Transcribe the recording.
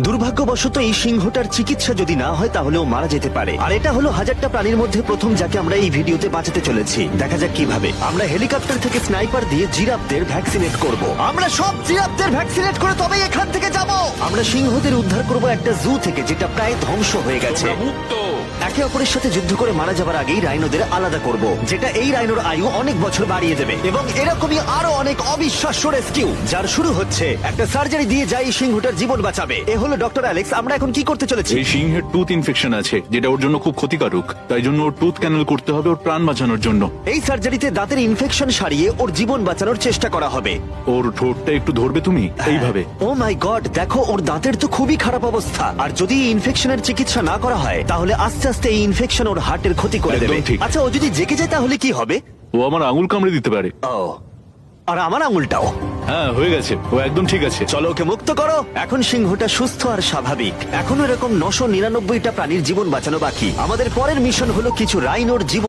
দুর্ভাগ্যবশত এই সিংহটার চিকিৎসা যদি না হয় তাহলে ও মারা যেতে পারে। আর এটা হলো হাজারটা প্রাণীর মধ্যে প্রথম যাকে আমরা এই ভিডিওতে বাঁচাতে চলেছি। দেখা যাক কিভাবে। আমরা হেলিকপ্টার থেকে স্নাইপার দিয়ে জিরাফদের ভ্যাকসিনেট করব। আমরা সব জিরাফদের ভ্যাকসিনেট করে তবেই এখান থেকে যাব। আমরা সিংহদের উদ্ধার করব একটা জু থেকে যেটা প্রায় ধ্বংস হয়ে গেছে। মুক্ত। একে অপরের সাথে যুদ্ধ করে মারা যাবার আগেই রাইনোদের আলাদা করব, যেটা এই রাইনোর আয়ু অনেক বছর বাড়িয়ে দেবে। এবং এরকমই আরো অনেক অবিশ্বাস্য রেস্কিউ যার শুরু হচ্ছে একটা সার্জারি দিয়ে যাই সিংহটার জীবন বাঁচাবে। এ হলো ডক্টর অ্যালেক্স। আমরা এখন কি করতে চলেছি? এই সিংহের টুথ ইনফেকশন আছে যেটা ওর জন্য খুব ক্ষতিকারক, তাই জন্য ওর টুথ ক্যানেল করতে হবে ওর প্রাণ বাঁচানোর জন্য। এই সার্জারিতে দাঁতের ইনফেকশন সারিয়ে ওর জীবন বাঁচানোর চেষ্টা করা হবে। ওর ঠোঁটটা একটু ধরবে তুমি এইভাবে। ও মাই গড, দেখো ওর দাঁতের তো খুবই খারাপ অবস্থা। আর যদি এই ইনফেকশনের চিকিৎসা না করা হয় তাহলে আস্তে আস্তে এই ইনফেকশন ওর হার্টের ক্ষতি করে একদম দেবে। ঠিক। আচ্ছা, ও যদি জেগে যায় তাহলে কি হবে? ও আমার আঙুল কামড়ে দিতে পারে। ও, আর আমার আঙুলটাও। হ্যাঁ হয়ে গেছে, ও একদম ঠিক আছে। চলো ওকে মুক্ত করো। এখন সিংহটা সুস্থ আর স্বাভাবিক। এখনো এরকম 999টা প্রাণীর জীবন বাঁচানো বাকি। আমাদের পরের মিশন হলো কিছু রাইনোর জীবন